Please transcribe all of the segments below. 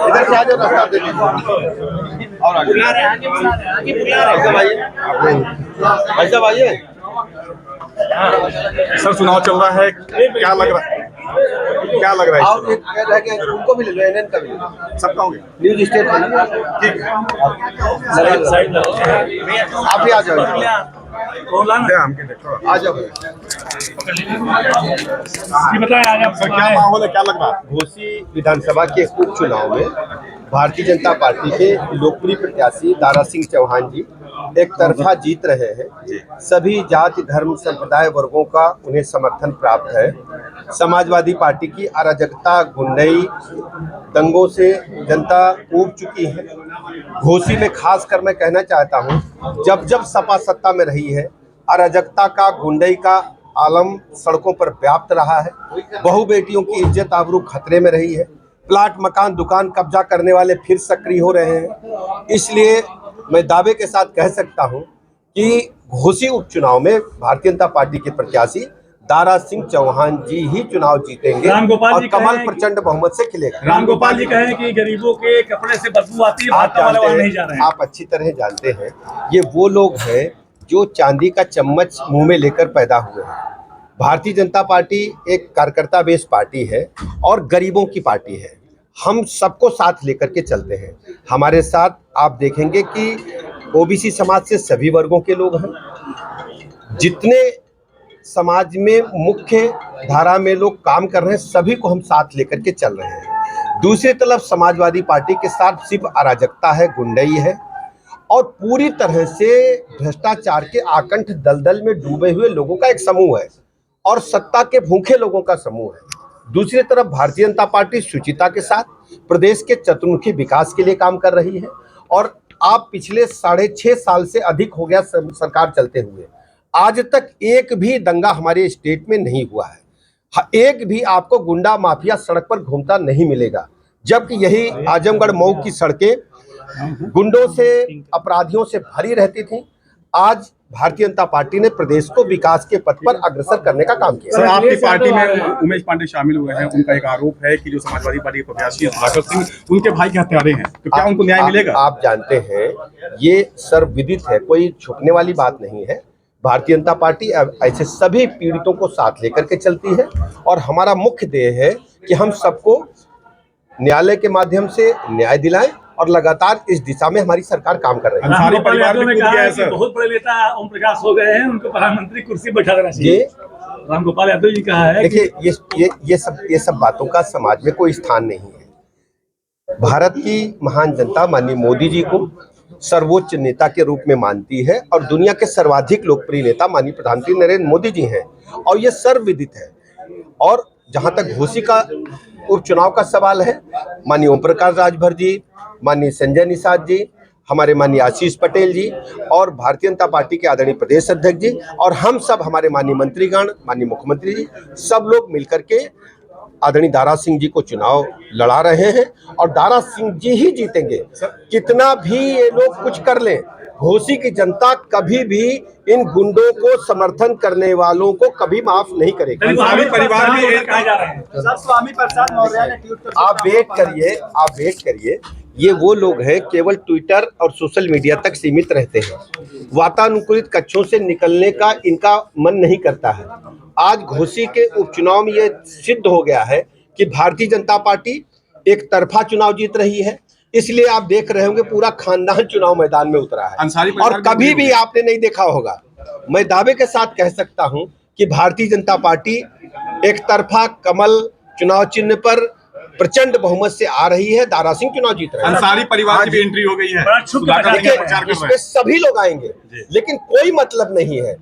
इधर से आ जाओ, रास्ता दे दीजिए। और आगे बुला रहे हैं, आगे बुला रहे हैं, आगे बुला रहे हैं। भाई साहब आइए। सर चुनाव चल रहा है, क्या लग रहा है? क्या लग रहा है? आप एक कह रहे हैं कि उनको भी ले लो, एनएन का भी ले लो, सबका हो गया। न्यूज स्टेट ठीक है, आप भी आ जाओ, आ जाओ। सर क्या माहौल है, क्या लग रहा है? घोसी विधानसभा के उपचुनाव में भारतीय जनता पार्टी के लोकप्रिय प्रत्याशी दारा सिंह चौहान जी एक तरफा जीत रहे हैं। सभी जाति धर्म संप्रदाय वर्गों का उन्हें समर्थन प्राप्त है। समाजवादी पार्टी की अराजकता, गुंडई, दंगों से जनता ऊब चुकी है। घोसी में खासकर मैं कहना चाहता हूं, जब जब सपा सत्ता में रही है, अराजकता का, गुंडई का आलम सड़कों पर व्याप्त रहा है। बहु बेटियों की इज्जत आबरू खतरे में रही है। प्लाट, मकान, दुकान कब्जा करने वाले फिर सक्रिय हो रहे हैं। इसलिए मैं दावे के साथ कह सकता हूं कि घोसी उपचुनाव में भारतीय जनता पार्टी के प्रत्याशी दारा सिंह चौहान जी ही चुनाव जीतेंगे और कमल प्रचंड बहुमत से खिलेगा। रामगोपाल जी कहें कि गरीबों के कपड़े से बदबू आती है, भाजपा वाले वहां नहीं जा रहे हैं। आप अच्छी तरह जानते हैं, ये वो लोग हैं जो चांदी का चम्मच मुंह में लेकर पैदा हुए हैं। भारतीय जनता पार्टी एक कार्यकर्ता बेस्ड पार्टी है और गरीबों की पार्टी है। हम सबको साथ लेकर के चलते हैं। हमारे साथ आप देखेंगे कि ओबीसी समाज से सभी वर्गों के लोग हैं। जितने समाज में मुख्य धारा में लोग काम कर रहे हैं, सभी को हम साथ लेकर के चल रहे हैं। दूसरी तरफ समाजवादी पार्टी के साथ सिर्फ अराजकता है, गुंडई है और पूरी तरह से भ्रष्टाचार के आकंठ दलदल में डूबे हुए लोगों का एक समूह है और सत्ता के भूखे लोगों का समूह है। दूसरी तरफ भारतीय जनता पार्टी शुचिता के साथ प्रदेश के चतुर्मुखी विकास के लिए काम कर रही है और आप पिछले 6.5 साल से अधिक हो गया सरकार चलते हुए, आज तक एक भी दंगा हमारे स्टेट में नहीं हुआ है। एक भी आपको गुंडा माफिया सड़क पर घूमता नहीं मिलेगा, जबकि यही आजमगढ़ मऊ की सड़कें गुंडों से, अपराधियों से भरी रहती थी। आज भारतीय जनता पार्टी ने प्रदेश को विकास के पथ पर अग्रसर करने का काम किया। सर आपकी पार्टी में उमेश पांडे शामिल हुए हैं, उनका एक आरोप है कि जो समाजवादी पार्टी के प्रत्याशी सुधाकर सिंह उनके भाई के हत्यारे हैं, तो क्या उनको न्याय मिलेगा? आप जानते हैं, ये सर्वविदित है, कोई छुपने वाली बात नहीं है। भारतीय जनता पार्टी ऐसे सभी पीड़ितों को साथ लेकर के चलती है और हमारा मुख्य ध्येय है कि हम सबको न्यायालय के माध्यम से न्याय दिलाएं और लगातार इस दिशा में हमारी सरकार काम कर रही है। अंसारी परिवार ने कहा है कि बहुत बड़े नेता ओम प्रकाश हो गए हैं, उनको प्रधानमंत्री कुर्सी बैठा देना चाहिए। रामगोपाल यादव जी कहा है। देखिए, ये सब बातों का समाज में कोई स्थान नहीं है। भारत की महान जनता माननीय मोदी जी को सर्वोच्च नेता के रूप में मानती है और दुनिया के सर्वाधिक लोकप्रिय नेता माननीय प्रधानमंत्री नरेंद्र मोदी जी हैं और ये सर्वविदित है। और जहां तक घोसी का उपचुनाव का सवाल है, माननीय ओम प्रकाश राजभर जी, माननीय संजय निषाद जी, हमारे माननीय आशीष पटेल जी और भारतीय जनता पार्टी के आदरणीय प्रदेश अध्यक्ष जी और हम सब, हमारे माननीय मंत्रीगण, माननीय मुख्यमंत्री जी, सब लोग मिलकर के आदरणीय दारा सिंह जी को चुनाव लड़ा रहे हैं और दारा सिंह जी ही जीतेंगे। कितना भी ये लोग कुछ कर लें, घोसी की जनता कभी भी इन गुंडों को समर्थन करने वालों को कभी माफ नहीं करेगी। अंसारी परिवार भी स्वामी प्रसाद मौर्य ने ट्वीट कर, आप वेट करिए। ये वो लोग हैं केवल ट्विटर और सोशल मीडिया तक सीमित रहते हैं। वातानुकूलित कक्षों से निकलने का इनका मन नहीं करता है। आज घोसी के उपचुनाव में ये सिद्ध हो गया है कि भारतीय जनता पार्टी एक तरफा चुनाव जीत रही है। इसलिए आप देख रहे होंगे पूरा खानदान चुनाव मैदान में उतरा है और कभी भी आपने नहीं देखा होगा। मैं दावे के साथ कह सकता हूं कि भारतीय जनता पार्टी एक तरफा कमल चुनाव चिन्ह पर प्रचंड बहुमत से आ रही है। दारा सिंह चुनाव जीत रहे हैं। अंसारी परिवार की भी एंट्री हो गई है। इसमें सभी लोग आएंगे, लेकिन कोई मतलब नहीं है।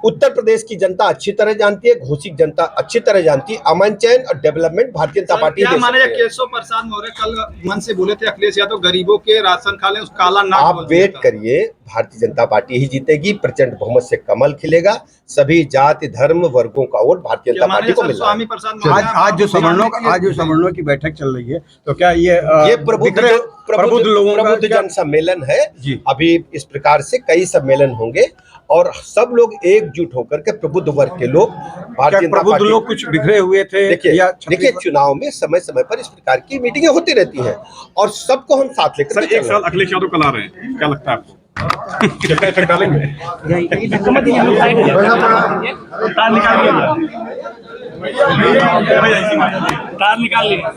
उत्तर प्रदेश की जनता अच्छी तरह जानती है, घोसी की जनता अच्छी तरह जानती है। अमन चैन और डेवलपमेंट भारतीय जनता पार्टी क्या माने केशव प्रसाद मौर्य कल मन से बोले थे अखिलेश यादव गरीबों के राशन खा लें, उस काला नाग। आप वेट करिए, भारतीय जनता पार्टी ही जीतेगी। प्रचंड बहुमत से कमल खिलेगा। सभी जाति धर्म वर्गों का वोट भारतीय जनता पार्टी को मिलेगा। आज जो सवर्णों की बैठक चल रही है, तो क्या ये प्रबुद्ध जन सम्मेलन है जी। अभी इस प्रकार से कई सम्मेलन होंगे और सब लोग एकजुट होकर के प्रबुद्ध वर्ग के लोग भारतीय जनता प्रबुद्ध पार्टी। लोग कुछ बिखरे हुए थे? देखिए चुनाव में समय समय पर इस प्रकार की मीटिंगें होती रहती हैं और सबको हम साथ लेकर सर, एक साल अखिलेश यादव कल आ रहे हैं, क्या लगता है आपको? कितना इफेक्ट डालेंगे? तार निकाल लिया, तार निकाल लिया।